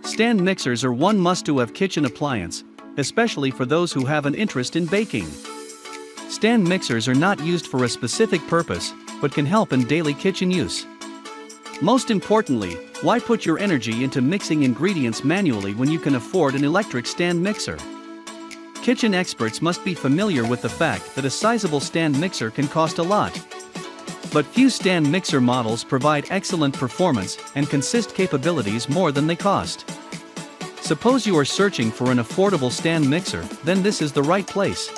Stand mixers are one must-have kitchen appliance, especially for those who have an interest in baking. Stand mixers are not used for a specific purpose, but can help in daily kitchen use. Most importantly, why put your energy into mixing ingredients manually when you can afford an electric stand mixer? Kitchen experts must be familiar with the fact that a sizable stand mixer can cost a lot. But few stand mixer models provide excellent performance and consist capabilities more than they cost. Suppose you are searching for an affordable stand mixer, then this is the right place.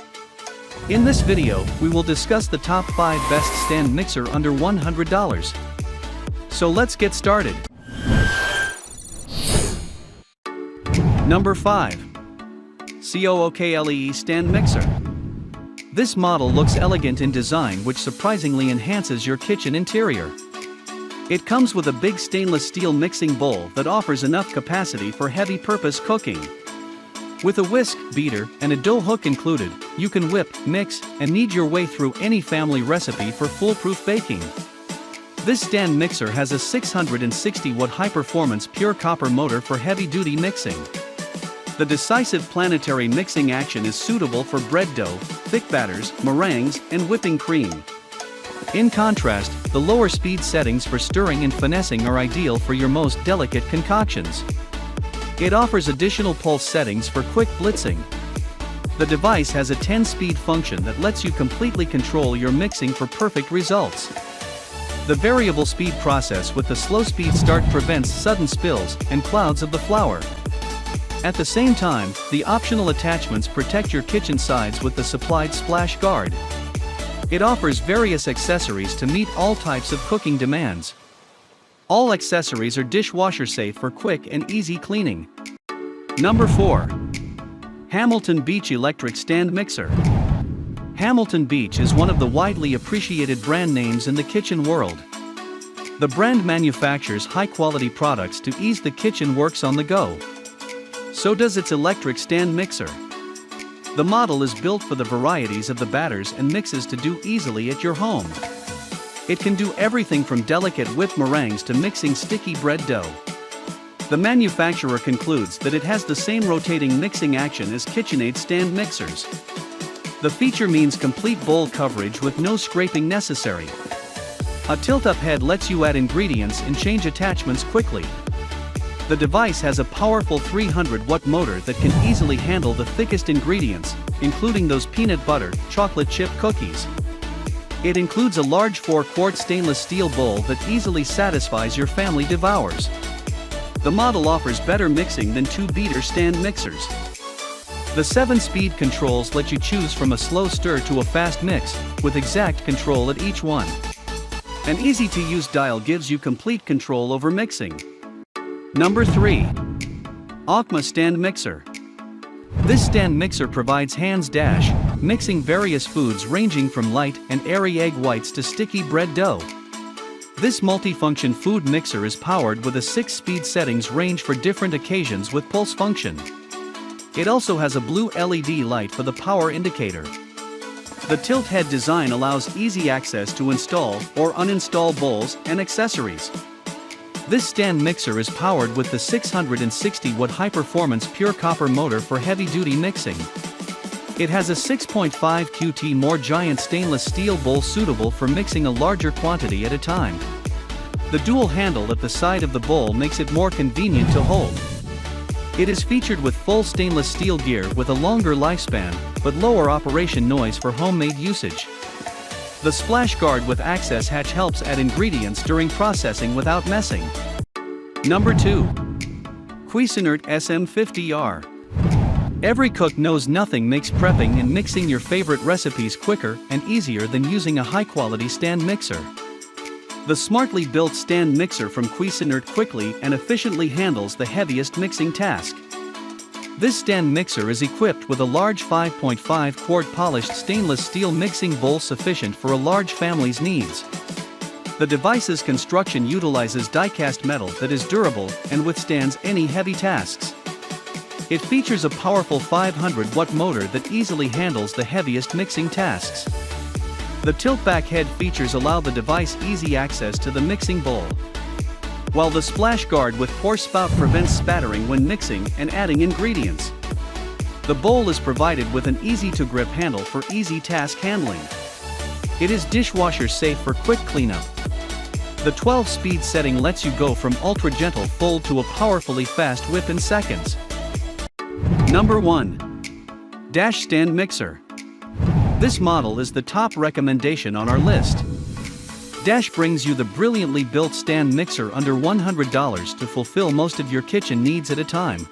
In this video, we will discuss the top 5 best stand mixer under $100. So let's get started. Number 5. Cookle Stand Mixer. This model looks elegant in design, which surprisingly enhances your kitchen interior. It comes with a big stainless steel mixing bowl that offers enough capacity for heavy-purpose cooking. With a whisk, beater, and a dough hook included, you can whip, mix, and knead your way through any family recipe for foolproof baking. This stand mixer has a 660-watt high-performance pure copper motor for heavy-duty mixing. The decisive planetary mixing action is suitable for bread dough, thick batters, meringues, and whipping cream. In contrast, the lower speed settings for stirring and finessing are ideal for your most delicate concoctions. It offers additional pulse settings for quick blitzing. The device has a 10-speed function that lets you completely control your mixing for perfect results. The variable speed process with the slow speed start prevents sudden spills and clouds of the flour. At the same time, the optional attachments protect your kitchen sides with the supplied splash guard. It offers various accessories to meet all types of cooking demands. All accessories are dishwasher safe for quick and easy cleaning. Number 4. Hamilton Beach Electric Stand Mixer. Hamilton Beach is one of the widely appreciated brand names in the kitchen world. The brand manufactures high-quality products to ease the kitchen works on the go. So does its electric stand mixer. The model is built for the varieties of the batters and mixes to do easily at your home. It can do everything from delicate whipped meringues to mixing sticky bread dough. The manufacturer concludes that it has the same rotating mixing action as KitchenAid stand mixers. The feature means complete bowl coverage with no scraping necessary. A tilt-up head lets you add ingredients and change attachments quickly. The device has a powerful 300-watt motor that can easily handle the thickest ingredients, including those peanut butter, chocolate chip cookies. It includes a large 4-quart stainless steel bowl that easily satisfies your family devours. The model offers better mixing than 2-beater stand mixers. The 7-speed controls let you choose from a slow stir to a fast mix, with exact control at each one. An easy-to-use dial gives you complete control over mixing. Number 3. Aqua Stand Mixer. This stand mixer provides hands dash, mixing various foods ranging from light and airy egg whites to sticky bread dough. This multifunction food mixer is powered with a 6-speed settings range for different occasions with pulse function. It also has a blue LED light for the power indicator. The tilt head design allows easy access to install or uninstall bowls and accessories. This stand mixer is powered with the 660-watt high-performance pure copper motor for heavy-duty mixing. It has a 6.5 QT more giant stainless steel bowl suitable for mixing a larger quantity at a time. The dual handle at the side of the bowl makes it more convenient to hold. It is featured with full stainless steel gear with a longer lifespan, but lower operation noise for homemade usage. The splash guard with access hatch helps add ingredients during processing without messing. Number 2. Cuisinart SM50R. Every cook knows nothing makes prepping and mixing your favorite recipes quicker and easier than using a high-quality stand mixer. The smartly built stand mixer from Cuisinart quickly and efficiently handles the heaviest mixing task. This stand mixer is equipped with a large 5.5-quart polished stainless steel mixing bowl sufficient for a large family's needs. The device's construction utilizes die-cast metal that is durable and withstands any heavy tasks. It features a powerful 500-watt motor that easily handles the heaviest mixing tasks. The tilt-back head features allow the device easy access to the mixing bowl. while the splash guard with pour spout prevents spattering when mixing and adding ingredients. The bowl is provided with an easy-to-grip handle for easy task handling. It is dishwasher safe for quick cleanup. The 12-speed setting lets you go from ultra-gentle fold to a powerfully fast whip in seconds. Number 1. Dash Stand Mixer. This model is the top recommendation on our list. Dash brings you the brilliantly built stand mixer under $100 to fulfill most of your kitchen needs at a time.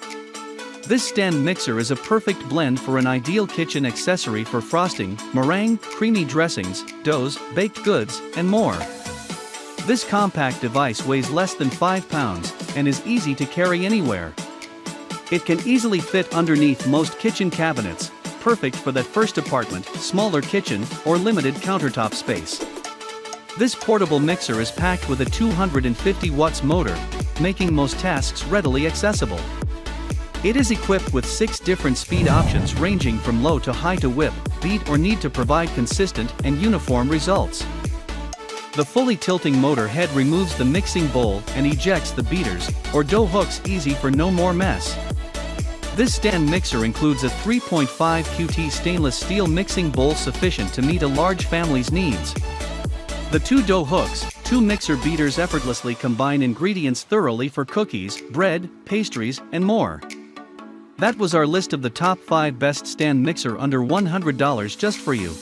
This stand mixer is a perfect blend for an ideal kitchen accessory for frosting, meringue, creamy dressings, doughs, baked goods, and more. This compact device weighs less than 5 pounds and is easy to carry anywhere. It can easily fit underneath most kitchen cabinets, perfect for that first apartment, smaller kitchen, or limited countertop space. This portable mixer is packed with a 250 watts motor, making most tasks readily accessible. It is equipped with 6 different speed options ranging from low to high to whip, beat or knead to provide consistent and uniform results. The fully tilting motor head removes the mixing bowl and ejects the beaters or dough hooks easy for no more mess. This stand mixer includes a 3.5 QT stainless steel mixing bowl sufficient to meet a large family's needs. The 2 dough hooks, 2 mixer beaters effortlessly combine ingredients thoroughly for cookies, bread, pastries, and more. That was our list of the top 5 best stand mixer under $100 just for you.